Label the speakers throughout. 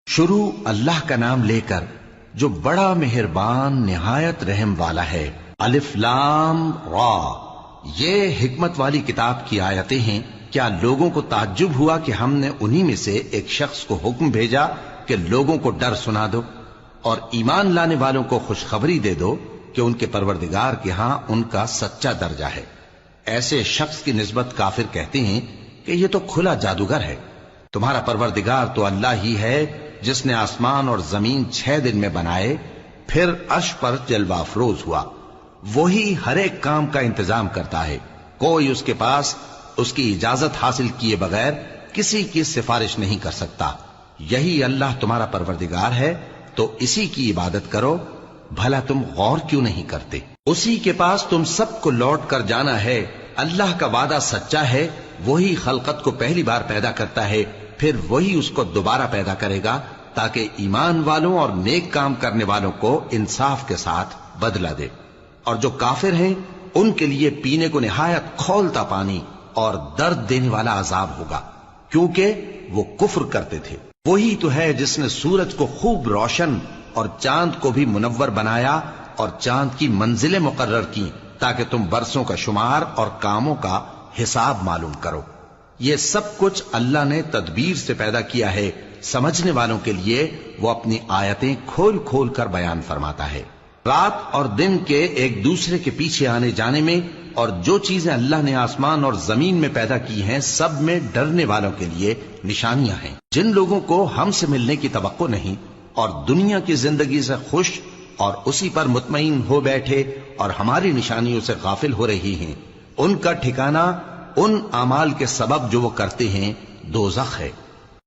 Speaker 1: شروع اللہ کا نام لے کر جو بڑا مہربان نہایت رحم والا ہے۔ الف لام را، یہ حکمت والی کتاب کی آیتیں ہیں۔ کیا لوگوں کو تعجب ہوا کہ ہم نے انہی میں سے ایک شخص کو حکم بھیجا کہ لوگوں کو ڈر سنا دو اور ایمان لانے والوں کو خوشخبری دے دو کہ ان کے پروردگار کے ہاں ان کا سچا درجہ ہے۔ ایسے شخص کی نسبت کافر کہتے ہیں کہ یہ تو کھلا جادوگر ہے۔ تمہارا پروردگار تو اللہ ہی ہے جس نے آسمان اور زمین 6 دن میں بنائے، پھر عرش پر جلوہ افروز ہوا۔ وہی ہر ایک کام کا انتظام کرتا ہے، کوئی اس کے پاس اس کی اجازت حاصل کیے بغیر کسی کی سفارش نہیں کر سکتا۔ یہی اللہ تمہارا پروردگار ہے، تو اسی کی عبادت کرو۔ بھلا تم غور کیوں نہیں کرتے؟ اسی کے پاس تم سب کو لوٹ کر جانا ہے۔ اللہ کا وعدہ سچا ہے، وہی خلقت کو پہلی بار پیدا کرتا ہے، پھر وہی اس کو دوبارہ پیدا کرے گا تاکہ ایمان والوں اور نیک کام کرنے والوں کو انصاف کے ساتھ بدلہ دے۔ اور جو کافر ہیں ان کے لیے پینے کو نہایت کھولتا پانی اور درد دینے والا عذاب ہوگا، کیونکہ وہ کفر کرتے تھے۔ وہی تو ہے جس نے سورج کو خوب روشن اور چاند کو بھی منور بنایا اور چاند کی منزلیں مقرر کی تاکہ تم برسوں کا شمار اور کاموں کا حساب معلوم کرو۔ یہ سب کچھ اللہ نے تدبیر سے پیدا کیا ہے، سمجھنے والوں کے لیے وہ اپنی آیتیں کھول کھول کر بیان فرماتا ہے۔ رات اور دن کے ایک دوسرے کے پیچھے آنے جانے میں اور جو چیزیں اللہ نے آسمان اور زمین میں پیدا کی ہیں سب میں ڈرنے والوں کے لیے نشانیاں ہیں۔ جن لوگوں کو ہم سے ملنے کی توقع نہیں اور دنیا کی زندگی سے خوش اور اسی پر مطمئن ہو بیٹھے اور ہماری نشانیوں سے غافل ہو رہی ہیں، ان کا ٹھکانہ ان اعمال کے سبب جو وہ کرتے ہیں دوزخ ہے۔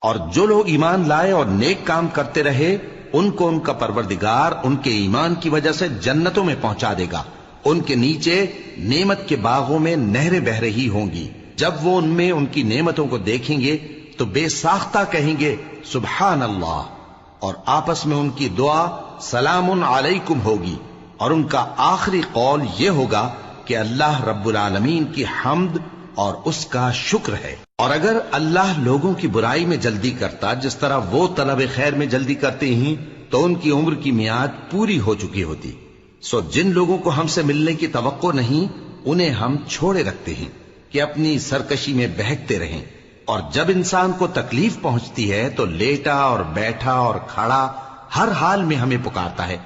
Speaker 1: اور جو لوگ ایمان لائے اور نیک کام کرتے رہے ان کو ان کا پروردگار ان کے ایمان کی وجہ سے جنتوں میں پہنچا دے گا۔ ان کے نیچے نعمت کے باغوں میں نہریں بہ رہی ہوں گی۔ جب وہ ان میں ان کی نعمتوں کو دیکھیں گے تو بے ساختہ کہیں گے سبحان اللہ، اور آپس میں ان کی دعا سلام علیکم ہوگی، اور ان کا آخری قول یہ ہوگا کہ اللہ رب العالمین کی حمد اور اس کا شکر ہے۔ اور اگر اللہ لوگوں کی برائی میں جلدی کرتا جس طرح وہ طلب خیر میں جلدی کرتے ہیں تو ان کی عمر کی میعاد پوری ہو چکی ہوتی۔ سو جن لوگوں کو ہم سے ملنے کی توقع نہیں انہیں ہم چھوڑے رکھتے ہیں کہ اپنی سرکشی میں بہکتے رہیں، اور جب انسان کو تکلیف پہنچتی ہے تو لیٹا اور بیٹھا اور کھڑا ہر حال میں ہمیں پکارتا ہے۔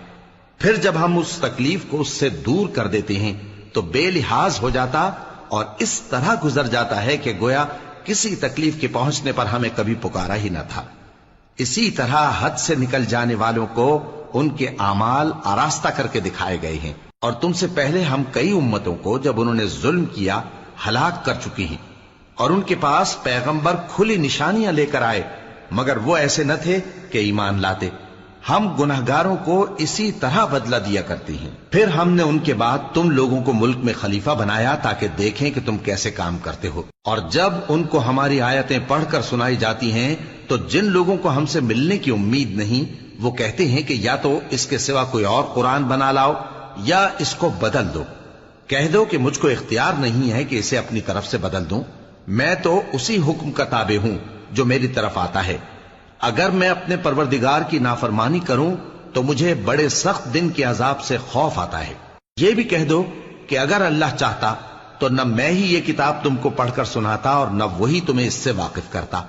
Speaker 1: پھر جب ہم اس تکلیف کو اس سے دور کر دیتے ہیں تو بے لحاظ ہو جاتا اور اس طرح گزر جاتا ہے کہ گویا کسی تکلیف کے پہنچنے پر ہمیں کبھی پکارا ہی نہ تھا۔ اسی طرح حد سے نکل جانے والوں کو ان کے اعمال آراستہ کر کے دکھائے گئے ہیں، اور تم سے پہلے ہم کئی امتوں کو جب انہوں نے ظلم کیا ہلاک کر چکی ہیں، اور ان کے پاس پیغمبر کھلی نشانیاں لے کر آئے مگر وہ ایسے نہ تھے کہ ایمان لاتے۔ ہم گنہگاروں کو اسی طرح بدلہ دیا کرتے ہیں۔ پھر ہم نے ان کے بعد تم لوگوں کو ملک میں خلیفہ بنایا تاکہ دیکھیں کہ تم کیسے کام کرتے ہو۔ اور جب ان کو ہماری آیتیں پڑھ کر سنائی جاتی ہیں تو جن لوگوں کو ہم سے ملنے کی امید نہیں وہ کہتے ہیں کہ یا تو اس کے سوا کوئی اور قرآن بنا لاؤ یا اس کو بدل دو۔ کہہ دو کہ مجھ کو اختیار نہیں ہے کہ اسے اپنی طرف سے بدل دوں، میں تو اسی حکم کا تابع ہوں جو میری طرف آتا ہے۔ اگر میں اپنے پروردگار کی نافرمانی کروں تو مجھے بڑے سخت دن کے عذاب سے خوف آتا ہے۔ یہ بھی کہہ دو کہ اگر اللہ چاہتا تو نہ میں ہی یہ کتاب تم کو پڑھ کر سناتا اور نہ وہی تمہیں اس سے واقف کرتا۔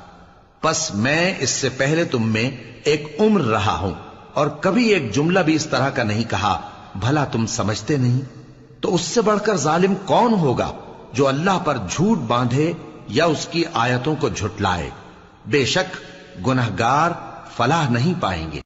Speaker 1: پس میں اس سے پہلے تم میں ایک عمر رہا ہوں اور کبھی ایک جملہ بھی اس طرح کا نہیں کہا، بھلا تم سمجھتے نہیں؟ تو اس سے بڑھ کر ظالم کون ہوگا جو اللہ پر جھوٹ باندھے یا اس کی آیتوں کو جھٹلائے؟ بے شک گنہگار فلاح نہیں پائیں گے۔